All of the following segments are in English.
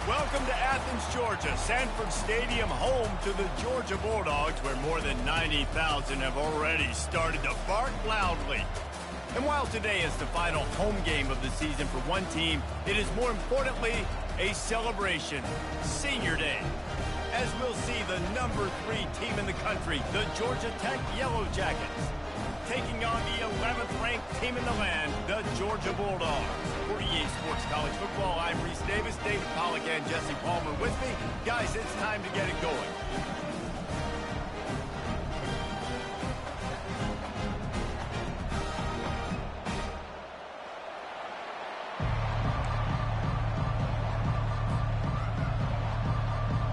Welcome to Athens, Georgia, Sanford Stadium, home to the Georgia Bulldogs, where more than 90,000 have already started to bark loudly. And while today is the final home game of the season for one team, it is more importantly a celebration, Senior Day. As we'll see the number 3 team in the country, the Georgia Tech Yellow Jackets, taking on the 11th ranked team in the land, the Georgia Bulldogs. For EA Sports College Football, I'm Reese Davis, David Pollack, and Jesse Palmer with me. Guys, it's time to get it going.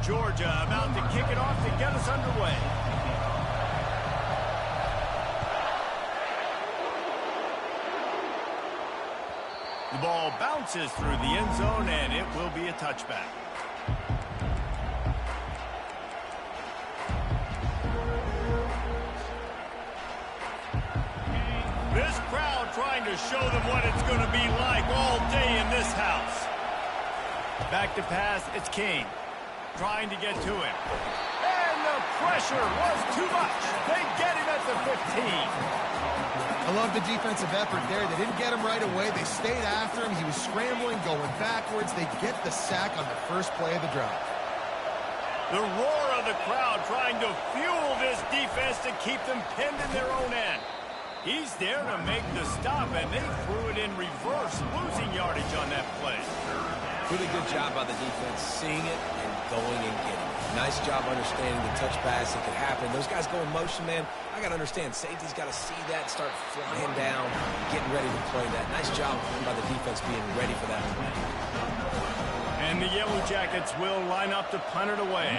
Georgia about to kick it off to get us underway. The ball bounces through the end zone, and it will be a touchback. This crowd trying to show them what it's going to be like all day in this house. Back to pass, it's King. Trying to get to him. And the pressure was too much. They get him at the 15. I love the defensive effort there. They didn't get him right away. They stayed after him. He was scrambling, going backwards. They get the sack on the first play of the drive. The roar of the crowd trying to fuel this defense to keep them pinned in their own end. He's there to make the stop, and they threw it in reverse, losing yardage on that play. Really good job by the defense, seeing it and going and getting it. Nice job understanding the touch pass that could happen. Those guys go in motion, man. I got to understand, safety's got to see that, start flying down, getting ready to play that. Nice job by the defense being ready for that play. And the Yellow Jackets will line up to punt it away.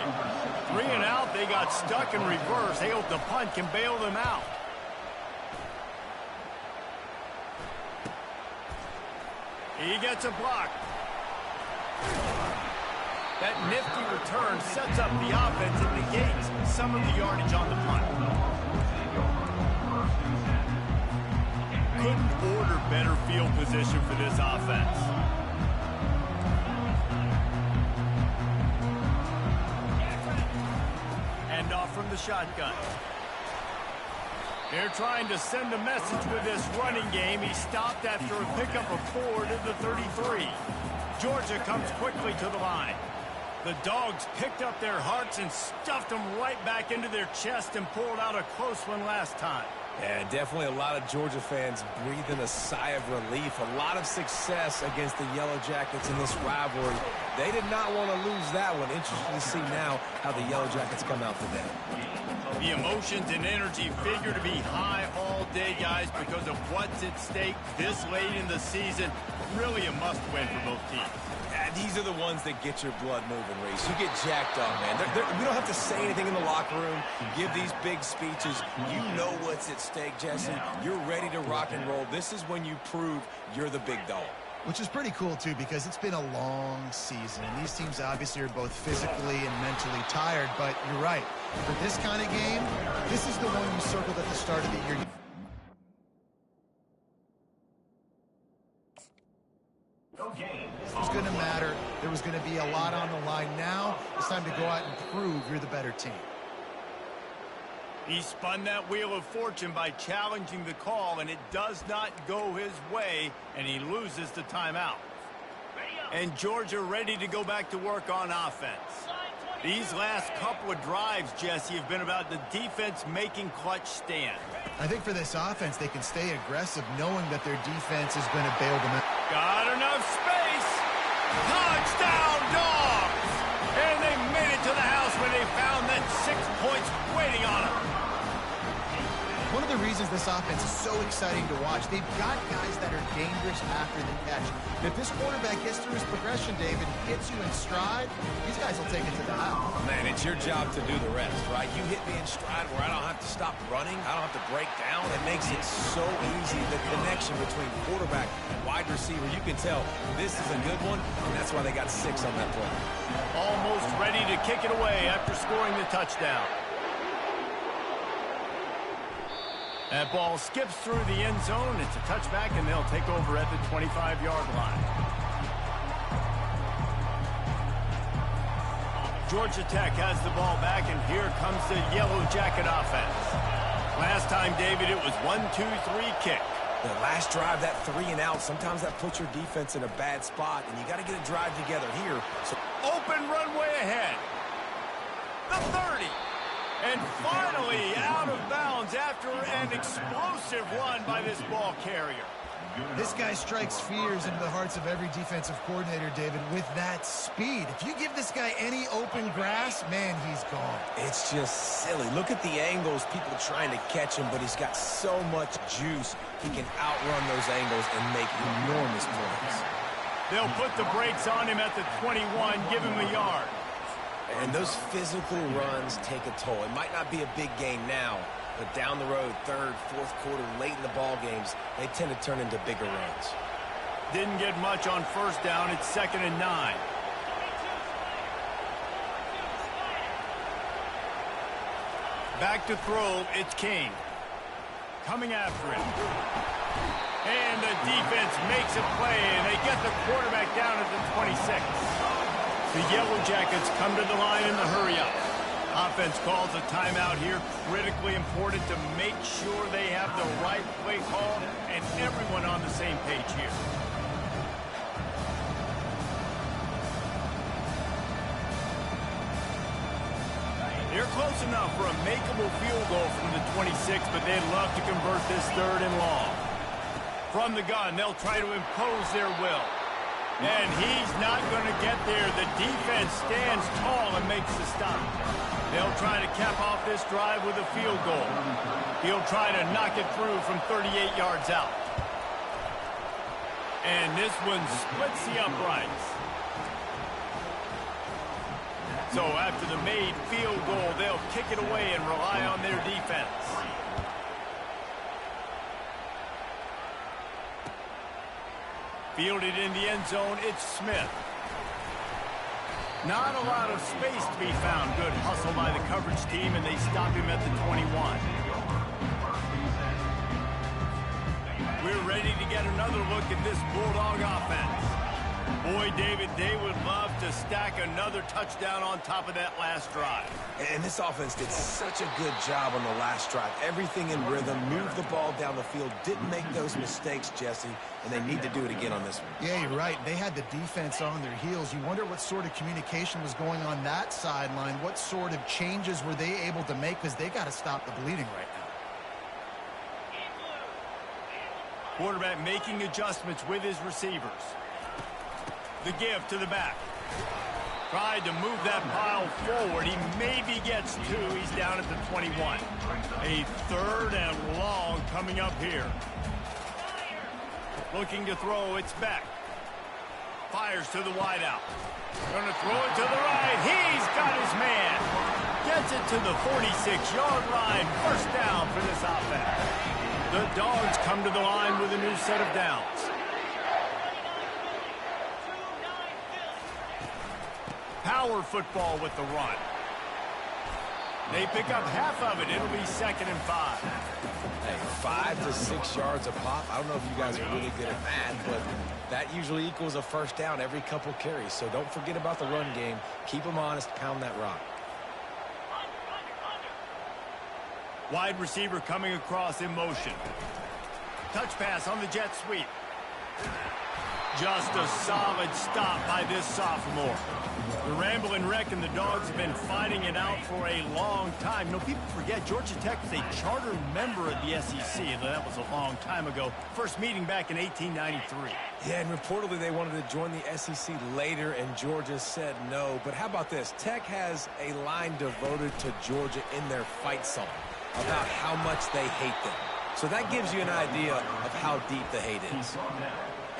3 and out, they got stuck in reverse. They hope the punt can bail them out. He gets a block. That nifty return sets up the offense and negates some of the yardage on the punt. Couldn't order better field position for this offense. Hand off from the shotgun. They're trying to send a message with this running game. He stopped after a pickup of 4 to the 33. Georgia comes quickly to the line. The Dogs picked up their hearts and stuffed them right back into their chest and pulled out a close one last time. Yeah, definitely a lot of Georgia fans breathing a sigh of relief. A lot of success against the Yellow Jackets in this rivalry. They did not want to lose that one. Interesting to see now how the Yellow Jackets come out today. The emotions and energy figure to be high all day, guys, because of what's at stake this late in the season. Really a must-win for both teams. Yeah, these are the ones that get your blood moving, Reese. You get jacked up, man. We don't have to say anything in the locker room, give these big speeches. You know what's at stake, Jesse. You're ready to rock and roll. This is when you prove you're the big dog. Which is pretty cool, too, because it's been a long season. And these teams obviously are both physically and mentally tired, but you're right. For this kind of game, this is the one you circled at the start of the year. This was going to matter. There was going to be a lot on the line. Now it's time to go out and prove you're the better team. He spun that wheel of fortune by challenging the call, and it does not go his way, and he loses the timeout. And Georgia ready to go back to work on offense. These last couple of drives, Jesse, have been about the defense making clutch stand. I think for this offense, they can stay aggressive knowing that their defense is going to bail them out. Got enough space. Touchdown, Dogs! And they made it to the house when they found that 6 points waiting on them. One of the reasons this offense is so exciting to watch, they've got guys that are dangerous after the catch. And if this quarterback gets through his progression, David, hits you in stride, these guys will take it to the house. Man, it's your job to do the rest, right? You hit me in stride where I don't have to stop running. I don't have to break down. It makes it so easy, the connection between quarterback and wide receiver. You can tell this is a good one, and that's why they got 6 on that play. Almost ready to kick it away after scoring the touchdown. That ball skips through the end zone. It's a touchback, and they'll take over at the 25-yard line. Georgia Tech has the ball back, and here comes the Yellow Jacket offense. Last time, David, it was 1-2-3 kick. The last drive, that 3 and out, sometimes that puts your defense in a bad spot, and you got to get a drive together here. So open runway ahead. The 30. And finally out of bounds after an explosive run by this ball carrier. This guy strikes fears into the hearts of every defensive coordinator, David, with that speed. If you give this guy any open grass, man, he's gone. It's just silly. Look at the angles, people trying to catch him, but he's got so much juice. He can outrun those angles and make enormous points. They'll put the brakes on him at the 21, give him a yard. And those physical runs take a toll. It might not be a big game now, but down the road, third, fourth quarter, late in the ball games, they tend to turn into bigger runs. Didn't get much on first down. It's 2nd and 9. Back to throw. It's King. Coming after him. And the defense makes a play, and they get the quarterback down at the 26. The Yellow Jackets come to the line in the hurry-up. Offense calls a timeout here. Critically important to make sure they have the right play call and everyone on the same page here. They're close enough for a makeable field goal from the 26, but they'd love to convert this 3rd and long. From the gun, they'll try to impose their will. And he's not going to get there. The defense stands tall and makes the stop. They'll try to cap off this drive with a field goal. He'll try to knock it through from 38 yards out. And this one splits the uprights. So after the made field goal, they'll kick it away and rely on their defense. Fielded in the end zone, it's Smith. Not a lot of space to be found. Good hustle by the coverage team, and they stop him at the 21. We're ready to get another look at this Bulldog offense. Boy, David, they would love to stack another touchdown on top of that last drive. And this offense did such a good job on the last drive. Everything in rhythm, moved the ball down the field, didn't make those mistakes, Jesse, and they need to do it again on this one. Yeah, you're right. They had the defense on their heels. You wonder what sort of communication was going on that sideline. What sort of changes were they able to make, because they got to stop the bleeding right now. Quarterback making adjustments with his receivers. The give to the back. Tried to move that pile forward. He maybe gets 2. He's down at the 21. A 3rd and long coming up here. Looking to throw. It's back. Fires to the wideout. Going to throw it to the right. He's got his man. Gets it to the 46-yard line. First down for this offense. The Dogs come to the line with a new set of downs. Power football with the run. They pick up half of it. It'll be 2nd and 5. Hey, 5 to 6 yards a pop. I don't know if you guys are really good at that, but that usually equals a first down every couple carries. So don't forget about the run game. Keep them honest. Pound that rock. Wide receiver coming across in motion. Touch pass on the jet sweep. Just a solid stop by this sophomore. The Ramblin' Wreck and the Dogs have been fighting it out for a long time. You know, people forget Georgia Tech is a charter member of the SEC. That was a long time ago. First meeting back in 1893. Yeah, and reportedly they wanted to join the SEC later, and Georgia said no. But how about this? Tech has a line devoted to Georgia in their fight song about how much they hate them. So that gives you an idea of how deep the hate is.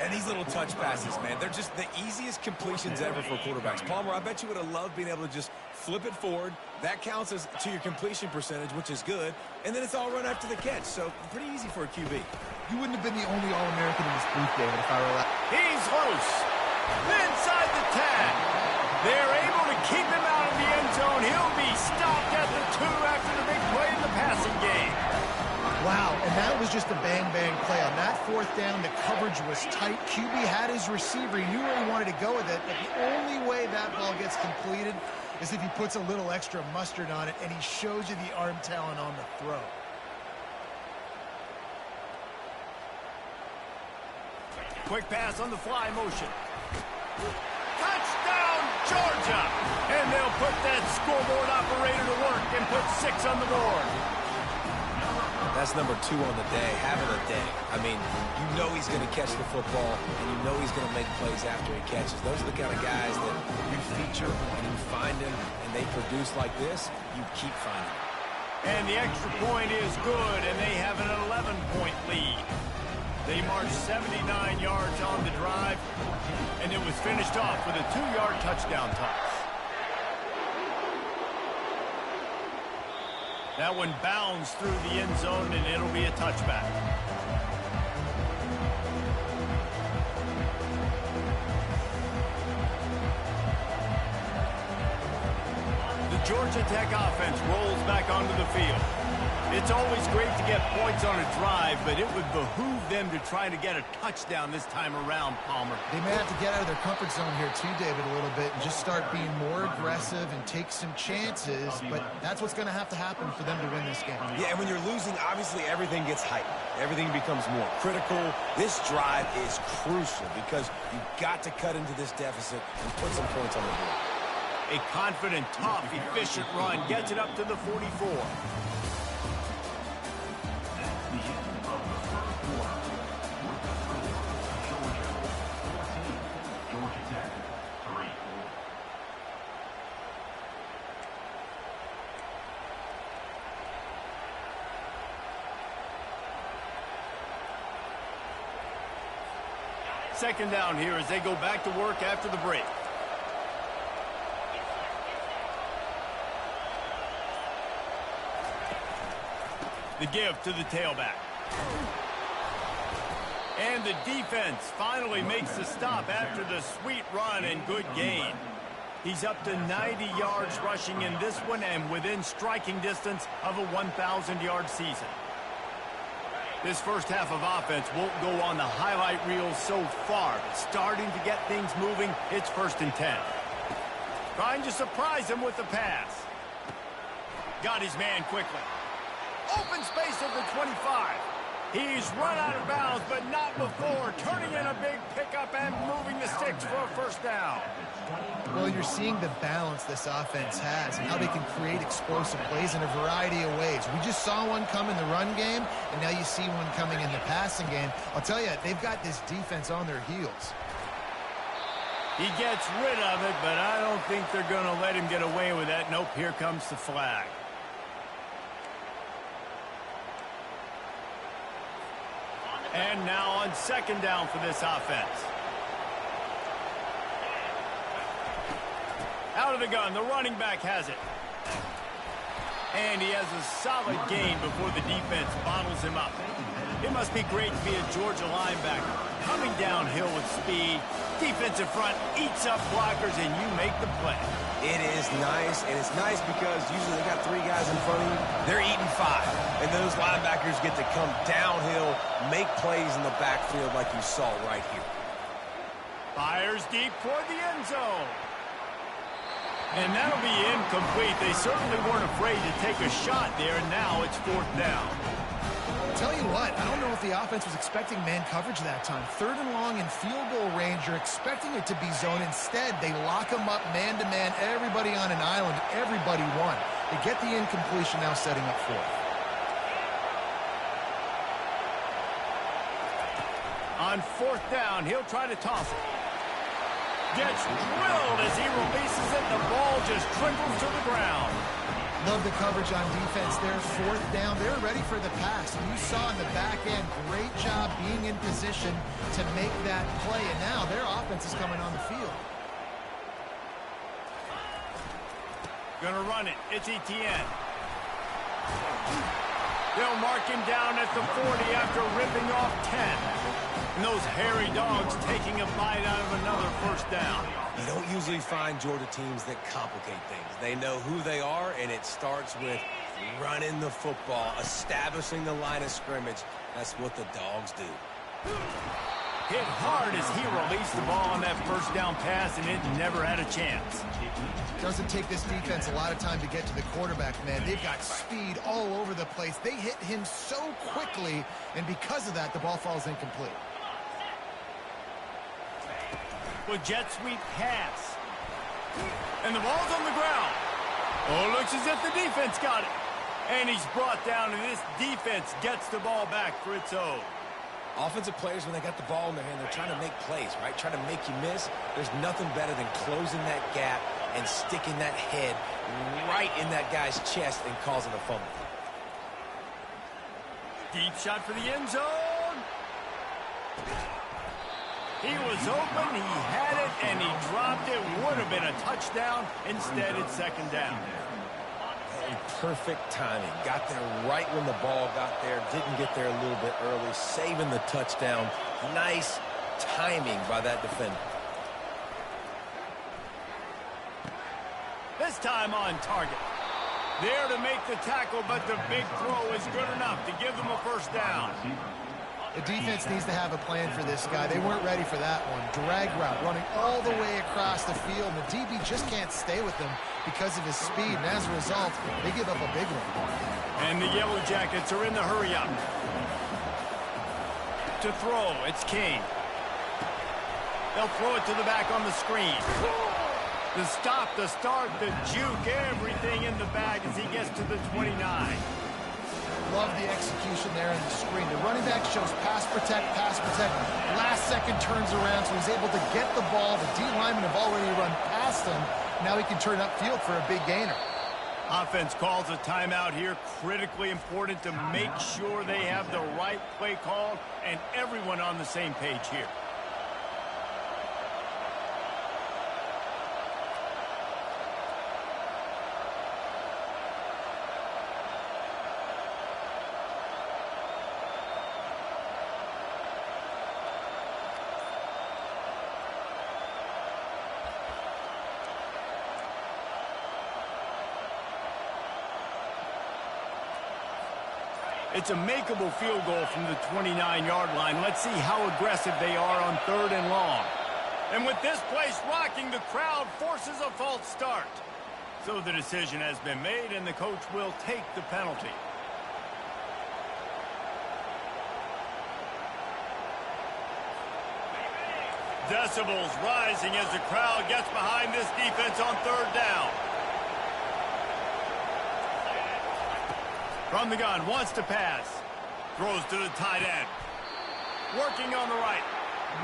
And these little touch passes, man, they're just the easiest completions ever for quarterbacks. Palmer, I bet you would have loved being able to just flip it forward. That counts as to your completion percentage, which is good. And then it's all run after the catch. So pretty easy for a QB. You wouldn't have been the only All-American in this booth, David, if I were allowed. He's loose. Inside the 10. They're able to keep him out of the end zone. He'll be stopped at the 2 after the big play in the passing game. Wow, and that was just a bang-bang play. On that 4th down, the coverage was tight. QB had his receiver. He knew where he wanted to go with it, but the only way that ball gets completed is if he puts a little extra mustard on it and he shows you the arm talent on the throw. Quick pass on the fly motion. Touchdown, Georgia! And they'll put that scoreboard operator to work and put 6 on the board. That's number 2 on the day, having a day. I mean, you know he's going to catch the football, and you know he's going to make plays after he catches. Those are the kind of guys that you feature and you find them, and they produce like this, you keep finding them. And the extra point is good, and they have an 11-point lead. They marched 79 yards on the drive, and it was finished off with a 2-yard touchdown toss. That one bounds through the end zone, and it'll be a touchback. The Georgia Tech offense rolls back onto the field. It's always great to get points on a drive, but it would behoove them to try to get a touchdown this time around, Palmer. They may have to get out of their comfort zone here too, David, a little bit and just start being more aggressive and take some chances, but that's what's going to happen for them to win this game. Yeah, and when you're losing, obviously everything gets heightened. Everything becomes more critical. This drive is crucial because you've got to cut into this deficit and put some points on the board. A confident, tough, efficient run gets it up to the 44. Second down here as they go back to work after the break. The give to the tailback. And the defense finally makes the stop after the sweet run and good gain. He's up to 90 yards rushing in this one and within striking distance of a 1,000-yard season. This first half of offense won't go on the highlight reel so far, but starting to get things moving, it's 1st and 10. Trying to surprise him with the pass. Got his man quickly. Open space at the 25. He's run out of bounds, but not before turning in a big pickup and moving the sticks for a 1st down. Well, you're seeing the balance this offense has and how they can create explosive plays in a variety of ways. We just saw one come in the run game, and now you see one coming in the passing game. I'll tell you, they've got this defense on their heels. He gets rid of it, but I don't think they're going to let him get away with that. Nope, here comes the flag. And now on 2nd down for this offense. Out of the gun, the running back has it. And he has a solid gain before the defense bottles him up. It must be great to be a Georgia linebacker. Coming downhill with speed, defensive front eats up blockers, and you make the play. It is nice, and it's nice because usually they got 3 guys in front of you. They're eating 5, and those linebackers get to come downhill, make plays in the backfield like you saw right here. Fires deep toward the end zone. And that'll be incomplete. They certainly weren't afraid to take a shot there, and now it's 4th down. Tell you what, I don't know if the offense was expecting man coverage that time. 3rd and long in field goal range, you're expecting it to be zone. Instead, they lock them up man-to-man, everybody on an island, everybody won. They get the incompletion, now setting up 4th. On 4th down, he'll try to toss it. Gets drilled as he releases it. The ball just trickles to the ground. Love the coverage on defense there. 4th down. They're ready for the pass. You saw in the back end, great job being in position to make that play. And now their offense is coming on the field. Gonna run it. It's Etienne. They'll mark him down at the 40 after ripping off 10. And those hairy dogs taking a bite out of another 1st down. You don't usually find Georgia teams that complicate things. They know who they are, and it starts with running the football, establishing the line of scrimmage. That's what the Dogs do. Hit hard as he released the ball on that first down pass, and it never had a chance. Doesn't take this defense a lot of time to get to the quarterback, man. They've got speed all over the place. They hit him so quickly, and because of that, the ball falls incomplete. Well, jet sweep pass. And the ball's on the ground. Oh, looks as if the defense got it. And he's brought down, and this defense gets the ball back for its own. Offensive players, when they got the ball in their hand, they're trying to make plays, right? Trying to make you miss. There's nothing better than closing that gap and sticking that head right in that guy's chest and causing a fumble. Deep shot for the end zone. He was open, he had it, and he dropped it. Would have been a touchdown. Instead, it's second down. Perfect timing. Got there right when the ball got there. Didn't get there a little bit early. Saving the touchdown. Nice timing by that defender. This time on target. There to make the tackle, but the big throw is good enough to give them a first down. The defense needs to have a plan for this guy. They weren't ready for that one. Drag route, running all the way across the field, and the DB just can't stay with him because of his speed, and as a result, they give up a big one. And the Yellow Jackets are in the hurry-up. To throw, it's King. They'll throw it to the back on the screen. The stop, the start, the juke, everything in the bag as he gets to the 29. Love the execution there in the screen. The running back shows pass protect. Last second turns around, so he's able to get the ball. The D linemen have already run past him. Now he can turn upfield for a big gainer. Offense calls a timeout here. Critically important to make sure they have the right play call and everyone on the same page here. It's a makeable field goal from the 29-yard line. Let's see how aggressive they are on 3rd and long. And with this place rocking, the crowd forces a false start. So the decision has been made, and the coach will take the penalty. Decibels rising as the crowd gets behind this defense on 3rd down. From the gun, wants to pass. Throws to the tight end. Working on the right.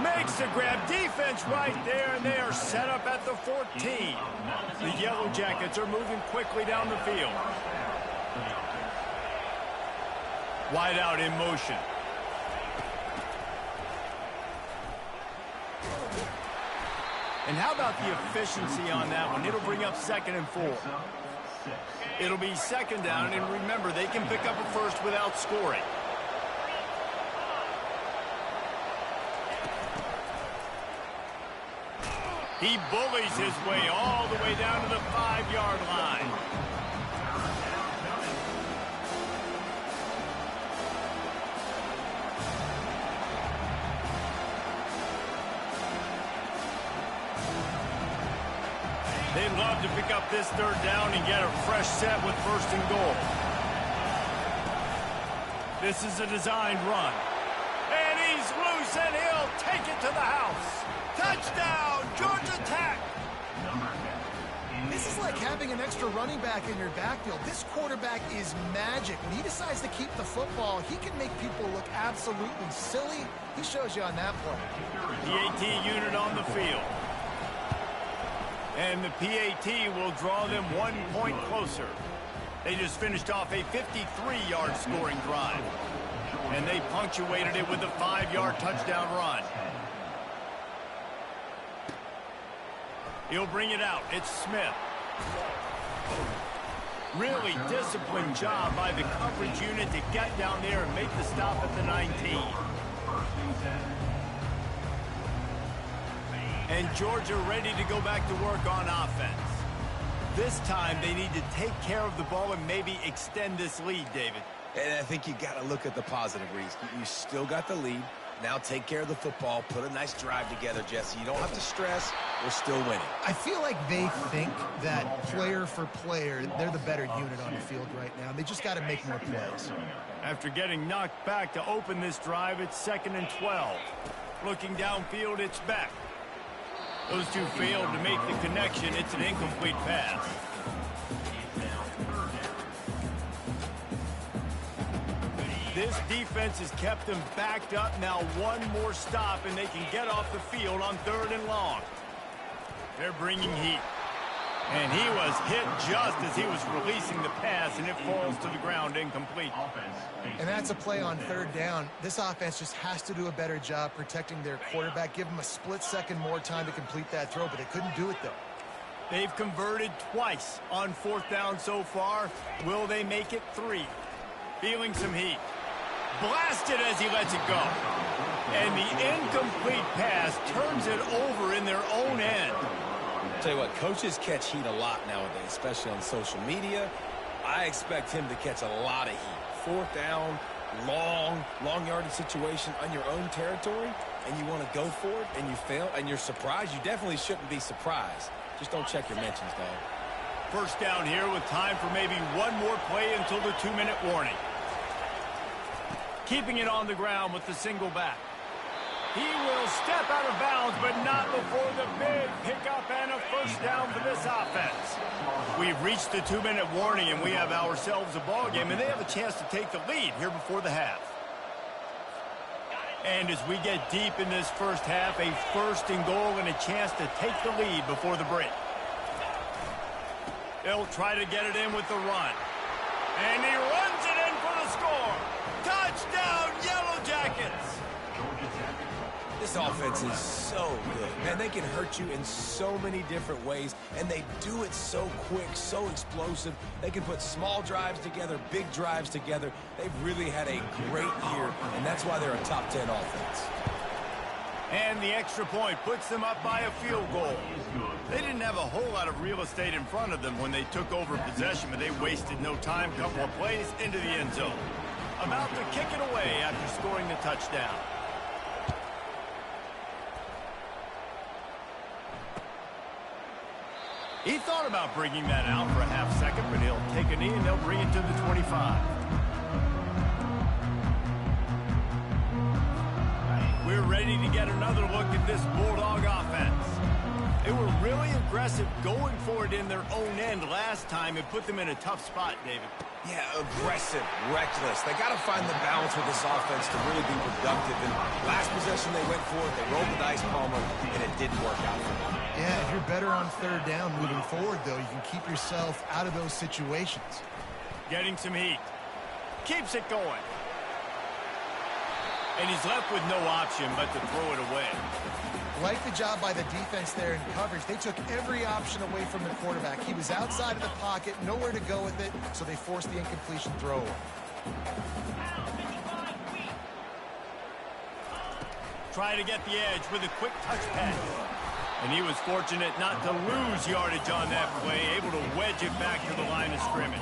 Makes the grab. Defense right there, and they are set up at the 14. The Yellow Jackets are moving quickly down the field. Wide out in motion. And how about the efficiency on that one? It'll bring up 2nd and 4. It'll be 2nd down, and remember, they can pick up a first without scoring. He bullies his way all the way down to the 5-yard line. They'd love to pick up this 3rd down and get a fresh set with 1st and goal. This is a designed run. And he's loose, and he'll take it to the house. Touchdown, Georgia Tech! This is like having an extra running back in your backfield. This quarterback is magic. When he decides to keep the football, he can make people look absolutely silly. He shows you on that play. The AT unit on the field. And the PAT will draw them 1 point closer. They just finished off a 53-yard scoring drive. And they punctuated it with a 5-yard touchdown run. He'll bring it out. It's Smith. Really disciplined job by the coverage unit to get down there and make the stop at the 19. And Georgia ready to go back to work on offense. This time they need to take care of the ball and maybe extend this lead, David. And I think you got to look at the positive, Reese. You still got the lead. Now take care of the football. Put a nice drive together, Jesse. You don't have to stress. We're still winning. I feel like they think that player for player, they're the better unit on the field right now. They just got to make more plays. After getting knocked back to open this drive, it's 2nd and 12. Looking downfield, it's Beck. Those two failed to make the connection. It's an incomplete pass. This defense has kept them backed up. Now one more stop, and they can get off the field on 3rd and long. They're bringing heat. And he was hit just as he was releasing the pass, and it falls to the ground incomplete. And that's a play on 3rd down. This offense just has to do a better job protecting their quarterback. Give him a split second more time to complete that throw, but they couldn't do it, though. They've converted twice on 4th down so far. Will they make it 3? Feeling some heat. Blasted as he lets it go. And the incomplete pass turns it over in their own end. Tell you what, coaches catch heat a lot nowadays, especially on social media. I expect him to catch a lot of heat. 4th down, long yardage situation on your own territory, and you want to go for it, and you fail, and you're surprised. You definitely shouldn't be surprised. Just don't check your mentions, dog. 1st down here with time for maybe one more play until the 2-minute warning. Keeping it on the ground with the single back. He will step out of bounds, but not before the big pickup and a 1st down for this offense. We've reached the 2-minute warning, and we have ourselves a ball game, and they have a chance to take the lead here before the half. And as we get deep in this first half, a 1st and goal and a chance to take the lead before the break. They'll try to get it in with the run. And he runs it in for the score. Touchdown, Yellow Jackets! This offense is so good. Man, they can hurt you in so many different ways, and they do it so quick, so explosive. They can put small drives together, big drives together. They've really had a great year, and that's why they're a top 10 offense. And the extra point puts them up by a field goal. They didn't have a whole lot of real estate in front of them when they took over possession, but they wasted no time. Couple of plays into the end zone. About to kick it away after scoring the touchdown. He thought about bringing that out for a half second, but he'll take a knee and they'll bring it to the 25. We're ready to get another look at this Bulldog offense. They were really aggressive going for it in their own end last time and put them in a tough spot, David. Yeah, aggressive, reckless. They got to find the balance with this offense to really be productive. And last possession they went for it, they rolled the dice, Palmer, and it didn't work out for them. Yeah, if you're better on 3rd down moving forward, though, you can keep yourself out of those situations. Getting some heat. Keeps it going. And he's left with no option but to throw it away. Like the job by the defense there in coverage. They took every option away from the quarterback. He was outside of the pocket, nowhere to go with it, so they forced the incompletion throw. Try to get the edge with a quick touch pass. And he was fortunate not to lose yardage on that play, able to wedge it back to the line of scrimmage.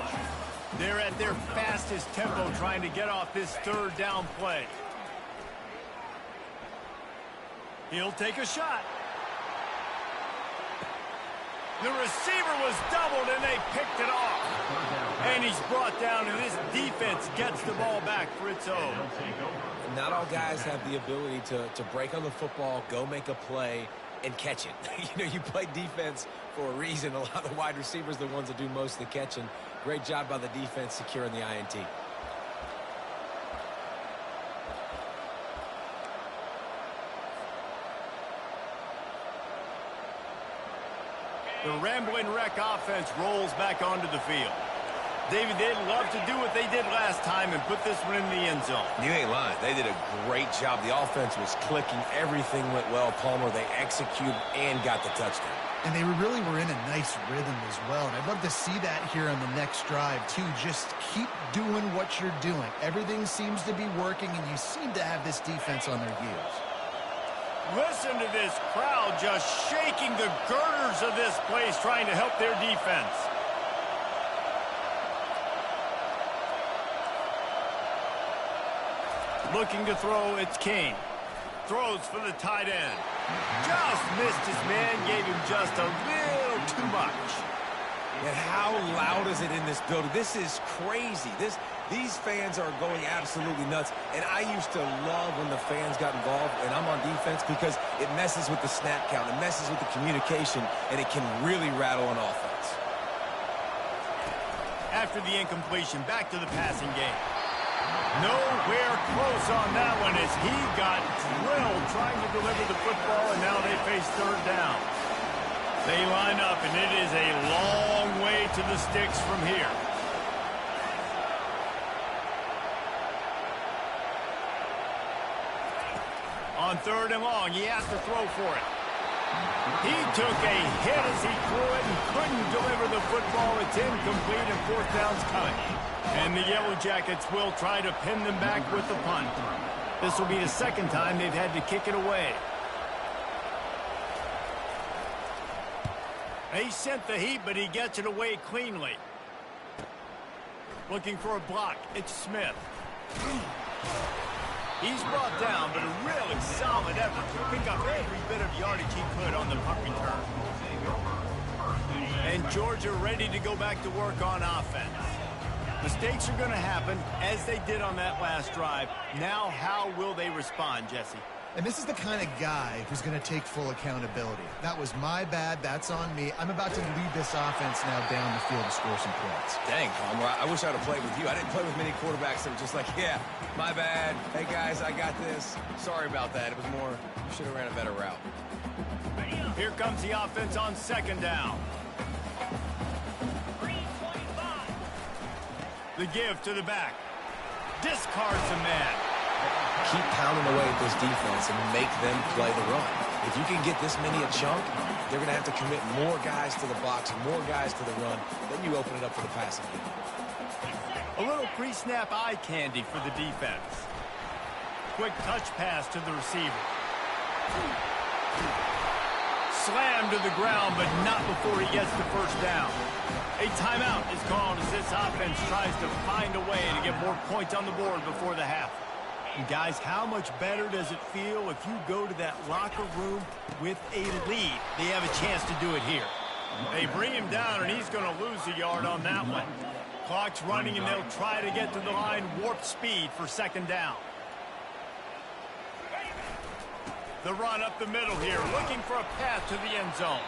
They're at their fastest tempo trying to get off this 3rd down play. He'll take a shot. The receiver was doubled, and they picked it off. And he's brought down, and this defense gets the ball back for its own. Not all guys have the ability to break on the football, go make a play, and catch it. You know, you play defense for a reason. A lot of the wide receivers are the ones that do most of the catching. Great job by the defense securing the INT. The Ramblin' Wreck offense rolls back onto the field. David, they'd love to do what they did last time and put this one in the end zone. You ain't lying. They did a great job. The offense was clicking. Everything went well. Palmer, they executed and got the touchdown. And they really were in a nice rhythm as well. And I'd love to see that here on the next drive, too. Just keep doing what you're doing. Everything seems to be working, and you seem to have this defense on their heels. Listen to this crowd just shaking the girders of this place, trying to help their defense. Looking to throw, it's Kane. throws for the tight end. Just missed his man, gave him just a little too much. And how loud is it in this building? This is crazy. These fans are going absolutely nuts. And I used to love when the fans got involved, and I'm on defense, because it messes with the snap count, it messes with the communication, and it can really rattle an offense. After the incompletion, back to the passing game. Nowhere close on that one as he got drilled trying to deliver the football, and now they face third down. They line up, and it is a long way to the sticks from here. On third and long, he has to throw for it. He took a hit as he threw it and couldn't deliver the football. It's incomplete, and fourth down's coming. And the Yellow Jackets will try to pin them back with the punt. This will be the second time they've had to kick it away. He sent the heat, but he gets it away cleanly. Looking for a block. It's Smith. He's brought down, but a really solid effort to pick up every bit of yardage he could on the punt return. And Georgia ready to go back to work on offense. Mistakes are going to happen, as they did on that last drive. Now, how will they respond, Jesse? And this is the kind of guy who's going to take full accountability. That was my bad. That's on me. I'm about to lead this offense now down the field to score some points. Dang, Palmer, I wish I'd have played with you. I didn't play with many quarterbacks that were just like, yeah, my bad. Hey, guys, I got this. Sorry about that. It was more, you should have ran a better route. Here comes the offense on second down. The give to the back. Discards a man. Keep pounding away at this defense and make them play the run. If you can get this many a chunk, they're going to have to commit more guys to the box, more guys to the run. Then you open it up for the passing game. A little pre-snap eye candy for the defense. Quick touch pass to the receiver. Slammed to the ground, but not before he gets the first down. A timeout is called as this offense tries to find a way to get more points on the board before the half. And guys, how much better does it feel if you go to that locker room with a lead? They have a chance to do it here. They bring him down, and he's going to lose a yard on that one. Clock's running, and they'll try to get to the line warp speed for second down. The run up the middle here, looking for a path to the end zone.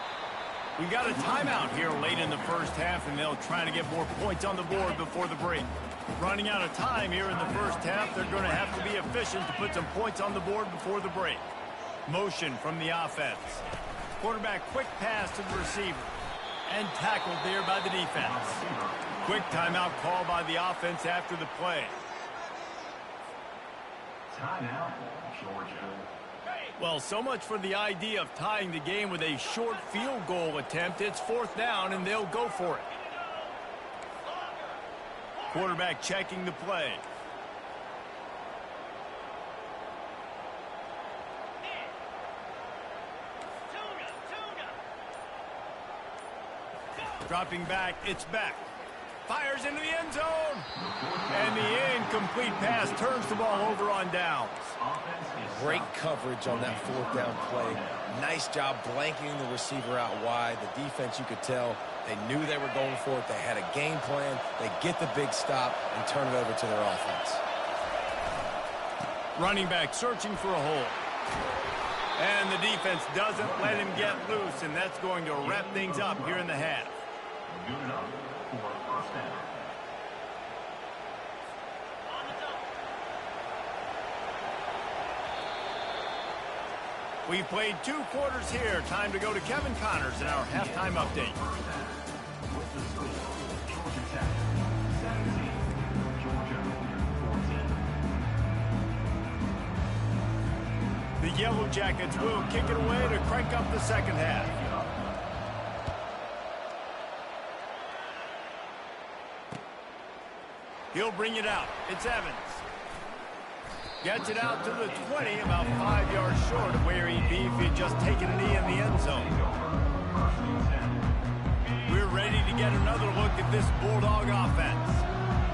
We got a timeout here late in the first half, and they'll try to get more points on the board before the break. Running out of time here in the first half, they're going to have to be efficient to put some points on the board before the break. Motion from the offense. Quarterback quick pass to the receiver. And tackled there by the defense. Quick timeout call by the offense after the play. Timeout, Georgia. Well, so much for the idea of tying the game with a short field goal attempt. It's fourth down, and they'll go for it. Quarterback checking the play. Dropping back, it's back. Fires into the end zone. And the incomplete pass turns the ball over on downs. Great coverage on that fourth down play. Nice job blanketing the receiver out wide. The defense, you could tell, they knew they were going for it. They had a game plan. They get the big stop and turn it over to their offense. Running back searching for a hole. And the defense doesn't let him get loose, and that's going to wrap things up here in the half. Good up for first down. We've played 2 quarters here. Time to go to Kevin Connors in our halftime update. With the score, Georgia Tech 17, Georgia 14. The Yellow Jackets will kick it away to crank up the second half. He'll bring it out. It's Evans. Gets it out to the 20, about 5 yards short of where he'd be if he'd just taken a knee in the end zone. We're ready to get another look at this Bulldog offense.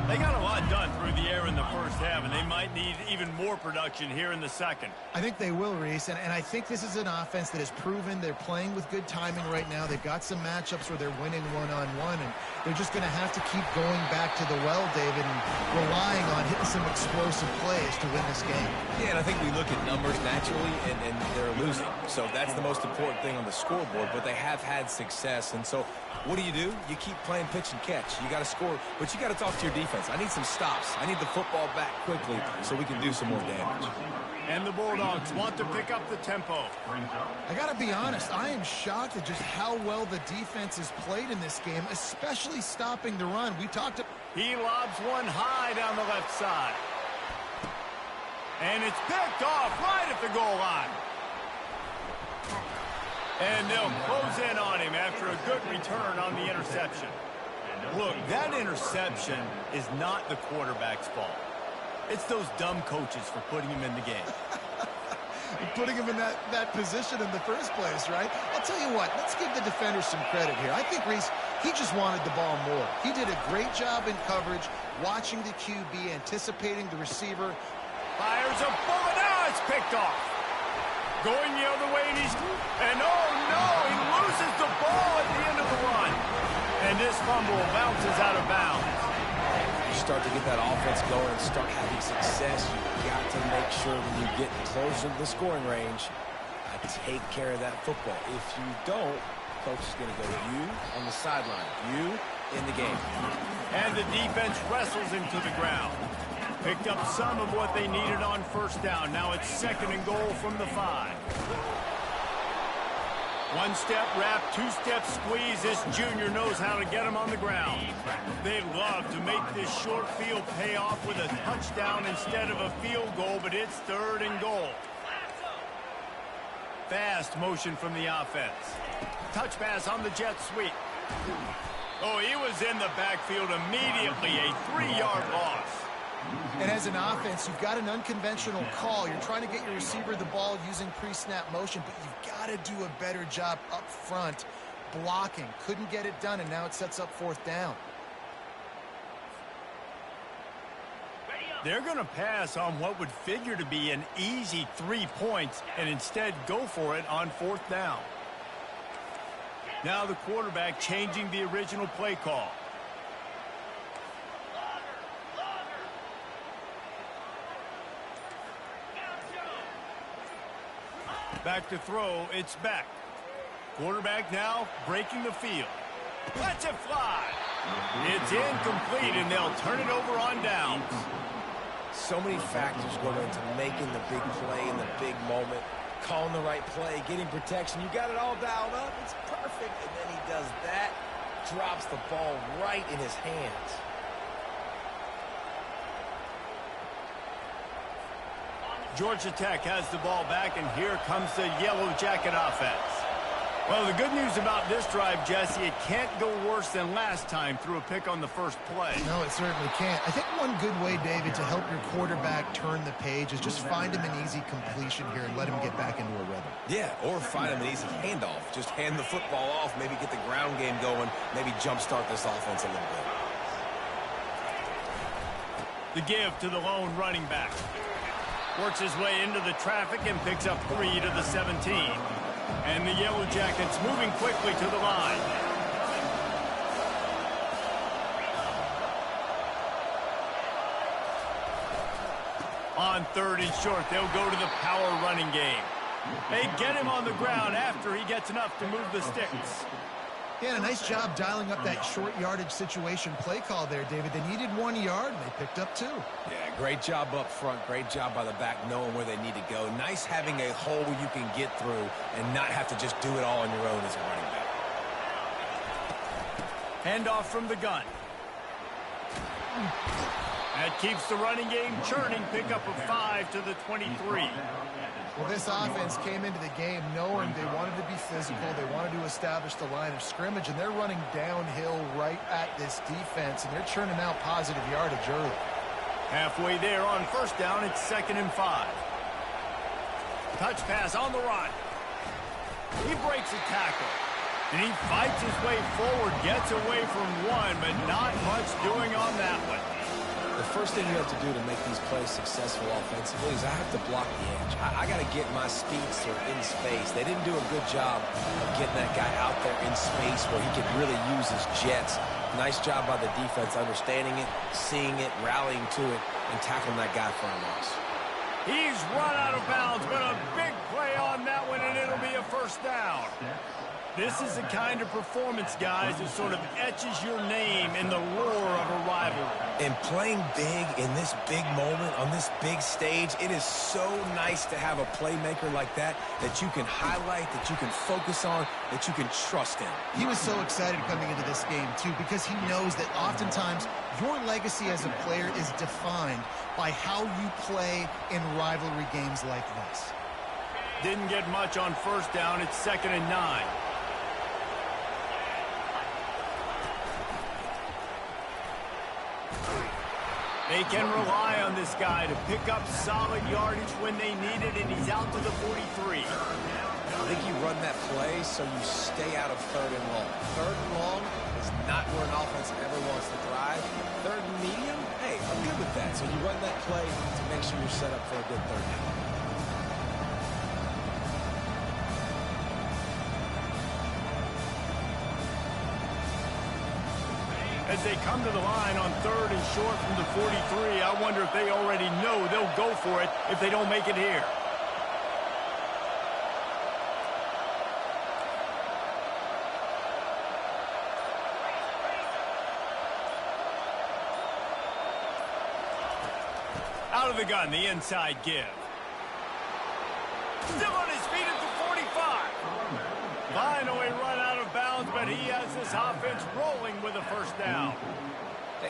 They got a lot done through the air in the first half, and they might need even more production here in the second. I think they will, Reese, and I think this is an offense that has proven they're playing with good timing right now. They've got some matchups where they're winning one-on-one, and they're just going to have to keep going back to the well, David, and relying on hitting some explosive plays to win this game. Yeah, and I think we look at numbers naturally, and they're losing. So that's the most important thing on the scoreboard, but they have had success. And so what do? You keep playing pitch and catch. You got to score, but you got to talk to your defense. I need some stops. I need the football back quickly so we can do some more damage. And the Bulldogs want to pick up the tempo. I got to be honest, I am shocked at just how well the defense has played in this game, especially stopping the run. He lobs one high down the left side. And it's picked off right at the goal line. And they'll close in on him after a good return on the interception. Look, that interception is not the quarterback's fault. It's those dumb coaches for putting him in the game. Putting him in that position in the first place, right? I'll tell you what, let's give the defenders some credit here. I think, Reese, he just wanted the ball more. He did a great job in coverage, watching the QB, anticipating the receiver. Fires a bullet. Now it's picked off. Going the other way, and oh no, he loses the ball at the end of the run. And this fumble bounces out of bounds. You start to get that offense going and start having success, you've got to make sure when you get closer to the scoring range, take care of that football. If you don't, coach is going to go you on the sideline, you in the game. And the defense wrestles him to the ground. Picked up some of what they needed on first down. Now it's 2nd and goal from the 5. One-step wrap, two-step squeeze. This junior knows how to get him on the ground. They'd love to make this short field pay off with a touchdown instead of a field goal, but it's 3rd and goal. Fast motion from the offense. Touch pass on the jet sweep. Oh, he was in the backfield immediately. A 3-yard loss. And as an offense, you've got an unconventional call. You're trying to get your receiver the ball using pre-snap motion, but you've got to do a better job up front blocking. Couldn't get it done, and now it sets up 4th down. They're going to pass on what would figure to be an easy 3 points and instead go for it on 4th down. Now the quarterback changing the original play call. Back to throw, it's Beck. Quarterback now breaking the field. Lets it fly. It's incomplete, and they'll turn it over on downs. So many factors go into making the big play in the big moment. Calling the right play, getting protection. You got it all dialed up. It's perfect. And then he does that, drops the ball right in his hands. Georgia Tech has the ball back, and here comes the Yellow Jacket offense. Well, the good news about this drive, Jesse, it can't go worse than last time through a pick on the first play. No, it certainly can't. I think one good way, David, to help your quarterback turn the page is just find him an easy completion here and let him get back into a rhythm. Yeah, or find him an easy handoff. Just hand the football off, maybe get the ground game going, maybe jumpstart this offense a little bit. The give to the lone running back. Works his way into the traffic and picks up 3 to the 17. And the Yellow Jackets moving quickly to the line. On 3rd and short, they'll go to the power running game. They get him on the ground after he gets enough to move the sticks. Yeah, a nice job dialing up that short yardage situation play call there, David. They needed 1 yard, and they picked up 2. Yeah, great job up front. Great job by the back knowing where they need to go. Nice having a hole where you can get through and not have to just do it all on your own as a running back. Handoff from the gun. That keeps the running game churning. Pick up of 5 to the 23. Well, this offense came into the game knowing they wanted to be physical. They wanted to establish the line of scrimmage, and they're running downhill right at this defense, and they're churning out positive yardage early. Halfway there on first down, it's 2nd and 5. Touch pass on the run. He breaks a tackle, and he fights his way forward, gets away from one, but not much doing on that one. The first thing you have to do to make these plays successful offensively is I have to block the edge. I got to get my speedster in space. They didn't do a good job of getting that guy out there in space where he could really use his jets. Nice job by the defense understanding it, seeing it, rallying to it, and tackling that guy for a loss. He's run out of bounds, but a big play on that one, and it'll be a first down. This is the kind of performance, guys, that sort of etches your name in the roar of a rivalry. And playing big in this big moment, on this big stage, it is so nice to have a playmaker like that you can highlight, that you can focus on, that you can trust in. He was so excited coming into this game, too, because he knows that oftentimes your legacy as a player is defined by how you play in rivalry games like this. Didn't get much on first down. It's 2nd and 9. They can rely on this guy to pick up solid yardage when they need it, and he's out to the 43. I think you run that play so you stay out of 3rd and long. 3rd and long is not where an offense ever wants to thrive. 3rd and medium, hey, I'm good with that. So you run that play to make sure you're set up for a good 3rd down. As they come to the line on 3rd and short from the 43, I wonder if they already know they'll go for it if they don't make it here. Out of the gun, the inside give. Still on his feet at the 45. Finally run out of bounds, but he has this offense rolling with a first down.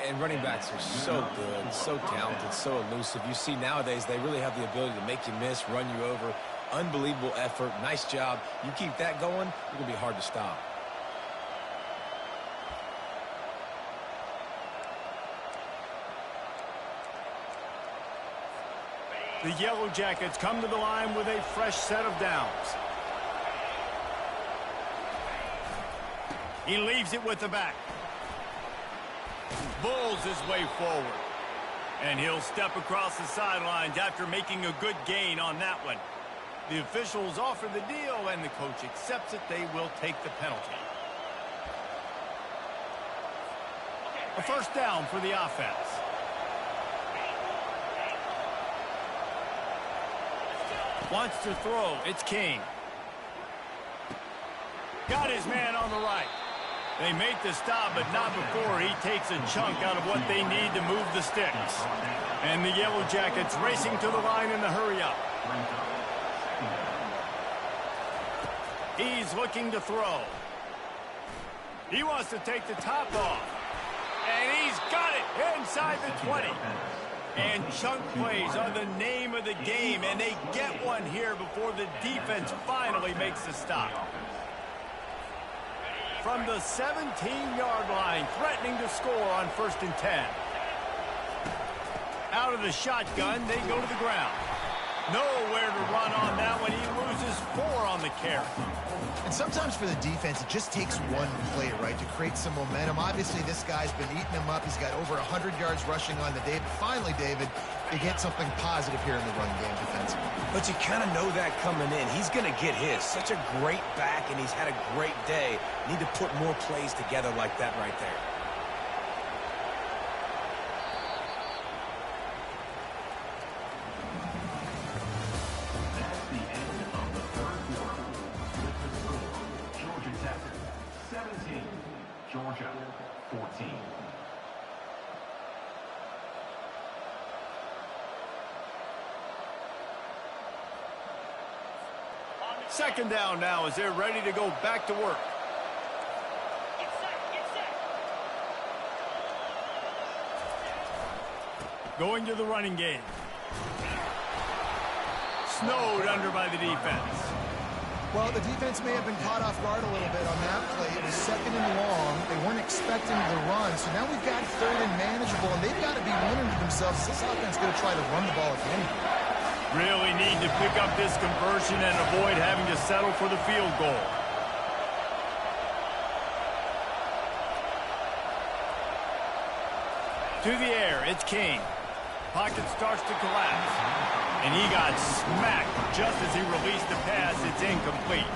And running backs are so good, so talented, so elusive. You see nowadays they really have the ability to make you miss, run you over. Unbelievable effort. Nice job. You keep that going, it's going to be hard to stop. The Yellow Jackets come to the line with a fresh set of downs. He leaves it with the back. Bulls his way forward. And he'll step across the sidelines after making a good gain on that one. The officials offer the deal, and the coach accepts it. They will take the penalty. A first down for the offense. Wants to throw. It's King. Got his man on the right. They make the stop, but not before he takes a chunk out of what they need to move the sticks. And the Yellow Jackets racing to the line in the hurry-up. He's looking to throw. He wants to take the top off. And he's got it inside the 20. And chunk plays are the name of the game, and they get one here before the defense finally makes the stop. From the 17-yard line, threatening to score on 1st and 10. Out of the shotgun, they go to the ground. Nowhere to run on that one. He loses 4 on the carry. And sometimes for the defense, it just takes one play, right, to create some momentum. Obviously, this guy's been eating him up. He's got over 100 yards rushing on the day. But finally, David, they get something positive here in the run game defensively. But you kind of know that coming in. He's going to get his. Such a great back, and he's had a great day. Need to put more plays together like that right there. That's the end of the 3rd quarter. With the score, Georgia Tech 17, Georgia 14. Second down now as they're ready to go back to work. Going to the running game. Snowed under by the defense. Well, the defense may have been caught off guard a little bit on that play. It was 2nd and long. They weren't expecting the run. So now we've got 3rd and manageable, and they've got to be wondering to themselves, is this offense going to try to run the ball if anything? Really need to pick up this conversion and avoid having to settle for the field goal. To the air, it's King. Pocket starts to collapse. And he got smacked just as he released the pass. It's incomplete.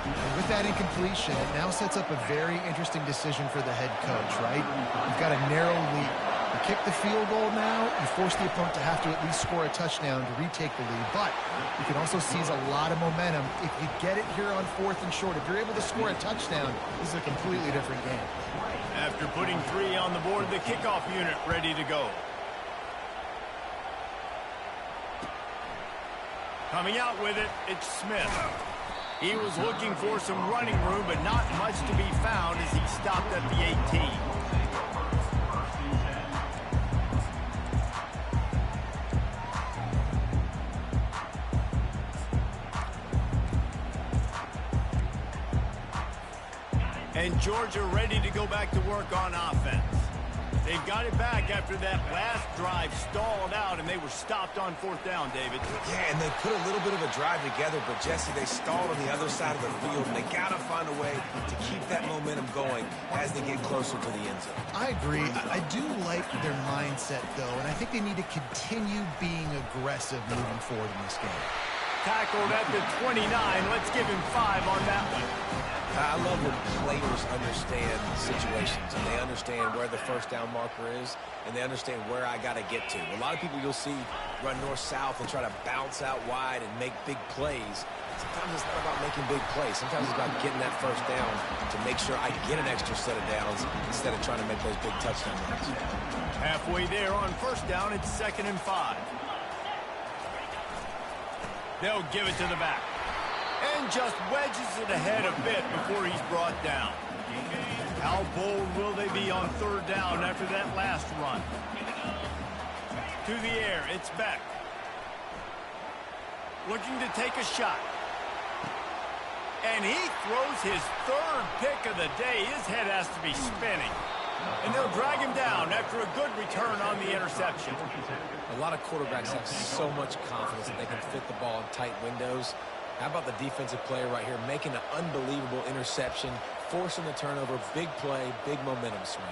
And with that incompletion, it now sets up a very interesting decision for the head coach, right? You've got a narrow lead. You kick the field goal now, you force the opponent to have to at least score a touchdown to retake the lead. But you can also seize a lot of momentum if you get it here on 4th and short. If you're able to score a touchdown, this is a completely different game. After putting 3 on the board, the kickoff unit ready to go. Coming out with it, it's Smith. He was looking for some running room, but not much to be found as he stopped at the 18. And Georgia ready to go back to work on offense. They've got it back after that last drive stalled out, and they were stopped on 4th down, David. Yeah, and they put a little bit of a drive together, but, Jesse, they stalled on the other side of the field, and they got to find a way to keep that momentum going as they get closer to the end zone. I agree. I do like their mindset, though, and I think they need to continue being aggressive moving forward in this game. Tackled at the 29. Let's give him 5 on that one. I love when players understand situations, and they understand where the first down marker is, and they understand where I got to get to. A lot of people you'll see run north-south and try to bounce out wide and make big plays. Sometimes it's not about making big plays. Sometimes it's about getting that first down to make sure I get an extra set of downs instead of trying to make those big touchdown runs. Halfway there on 1st down, it's 2nd and 5. They'll give it to the back. And just wedges it ahead a bit before he's brought down. How bold will they be on 3rd down after that last run? To the air, it's Beck. Looking to take a shot. And he throws his 3rd pick of the day. His head has to be spinning. And they'll drag him down after a good return on the interception. A lot of quarterbacks have so much confidence that they can fit the ball in tight windows. How about the defensive player right here making an unbelievable interception, forcing the turnover, big play, big momentum swing.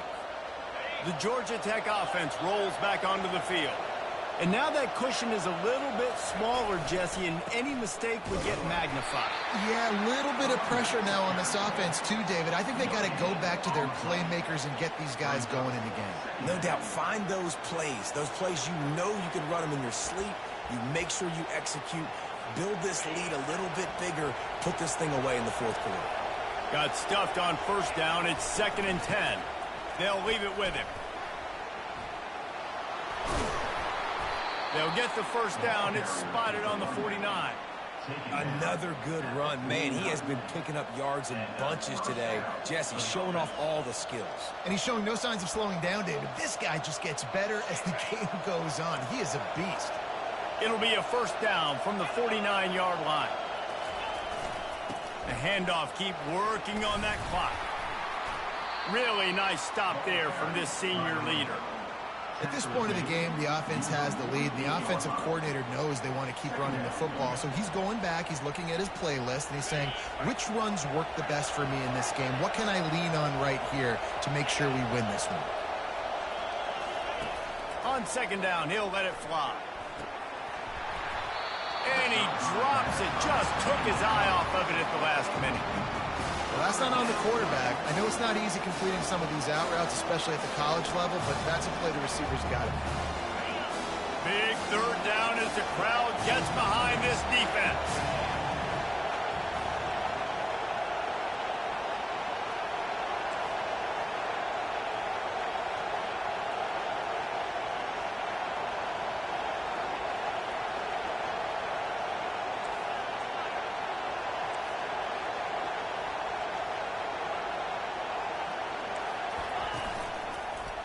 The Georgia Tech offense rolls back onto the field. And now that cushion is a little bit smaller, Jesse, and any mistake would get magnified. Yeah, a little bit of pressure now on this offense too, David. I think they got to go back to their playmakers and get these guys going in the game. No doubt. Find those plays you know you can run them in your sleep. You make sure you execute. Build this lead a little bit bigger. Put this thing away in the 4th quarter. Got stuffed on 1st down. It's 2nd and 10. They'll leave it with him. They'll get the 1st down. It's spotted on the 49. Another good run. Man, he has been picking up yards in bunches today. Jesse showing off all the skills. And he's showing no signs of slowing down, David. This guy just gets better as the game goes on. He is a beast. It'll be a 1st down from the 49-yard line. The handoff, keep working on that clock. Really nice stop there from this senior leader. At this point of the game, the offense has the lead. The offensive coordinator knows they want to keep running the football. So he's going back, he's looking at his playlist, and he's saying, which runs work the best for me in this game? What can I lean on right here to make sure we win this one? On 2nd down, he'll let it fly. And he drops it. Just took his eye off of it at the last minute. Well, that's not on the quarterback. I know it's not easy completing some of these out routes, especially at the college level, but that's a play the receiver's got to make. Big 3rd down as the crowd gets behind this defense.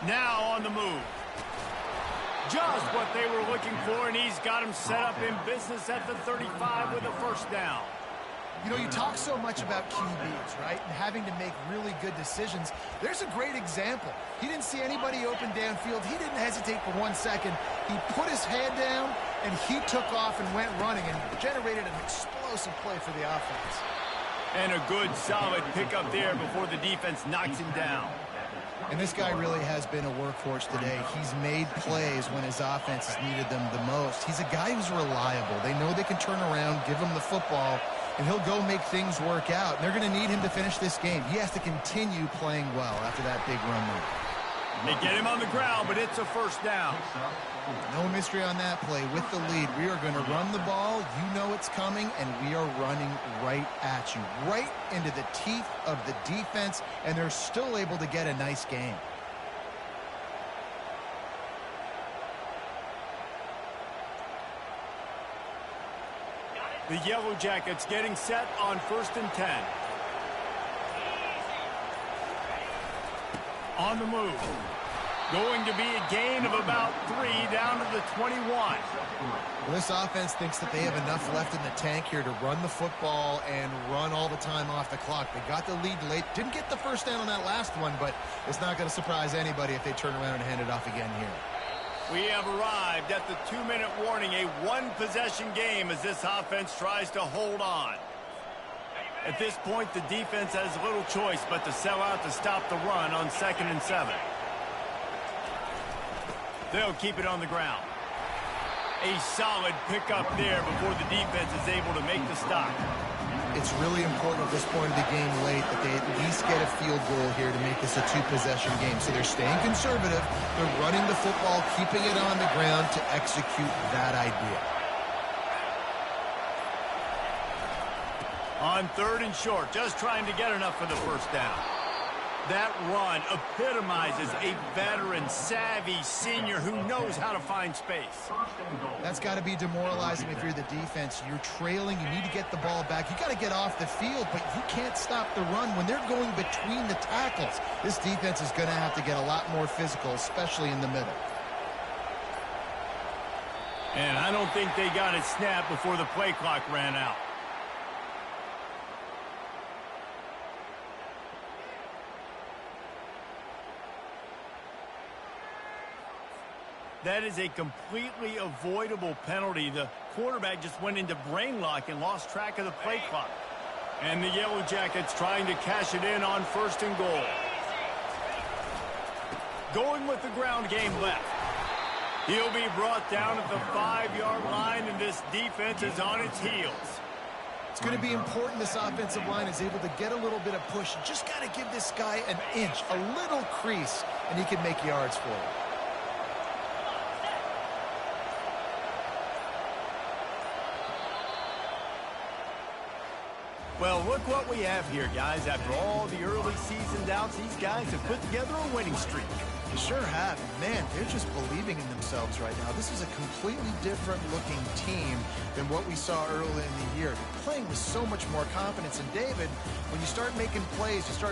Now on the move. Just what they were looking for, and he's got him set up in business at the 35 with a 1st down. You know, you talk so much about QBs, right, and having to make really good decisions. There's a great example. He didn't see anybody open downfield. He didn't hesitate for 1 second. He put his head down, and he took off and went running and generated an explosive play for the offense. And a good, solid pickup there before the defense knocks him down. And this guy really has been a workhorse today. He's made plays when his offense has needed them the most. He's a guy who's reliable. They know they can turn around, give him the football, and he'll go make things work out. And they're going to need him to finish this game. He has to continue playing well after that big run move. They get him on the ground, but it's a first down. No mystery on that play. With the lead, we are going to run the ball. You know it's coming, and we are running right at you, right into the teeth of the defense, and they're still able to get a nice game. The Yellow Jackets getting set on 1st and 10. On the move. Going to be a gain of about 3 down to the 21. Well, this offense thinks that they have enough left in the tank here to run the football and run all the time off the clock. They got the lead late. Didn't get the first down on that last one, but it's not going to surprise anybody if they turn around and hand it off again here. We have arrived at the 2-minute warning, a one-possession game as this offense tries to hold on. At this point, the defense has little choice but to sell out to stop the run on 2nd and 7. They'll keep it on the ground. A solid pickup there before the defense is able to make the stop. It's really important at this point of the game late that they at least get a field goal here to make this a 2-possession game. So they're staying conservative. They're running the football, keeping it on the ground to execute that idea. On 3rd and short, just trying to get enough for the first down. That run epitomizes a veteran, savvy senior who knows how to find space. That's got to be demoralizing if you're the defense. You're trailing. You need to get the ball back. You got to get off the field, but you can't stop the run when they're going between the tackles. This defense is going to have to get a lot more physical, especially in the middle. And I don't think they got it snapped before the play clock ran out. That is a completely avoidable penalty. The quarterback just went into brain lock and lost track of the play clock. And the Yellow Jackets trying to cash it in on 1st and goal. Going with the ground game left. He'll be brought down at the 5-yard line, and this defense is on its heels. It's going to be important this offensive line is able to get a little bit of push. Just got to give this guy an inch, a little crease, and he can make yards for it. Well, look what we have here, guys. After all the early season doubts, these guys have put together a winning streak. They sure have. Man, they're just believing in themselves right now. This is a completely different looking team than what we saw early in the year. They're playing with so much more confidence. And David, when you start making plays, you start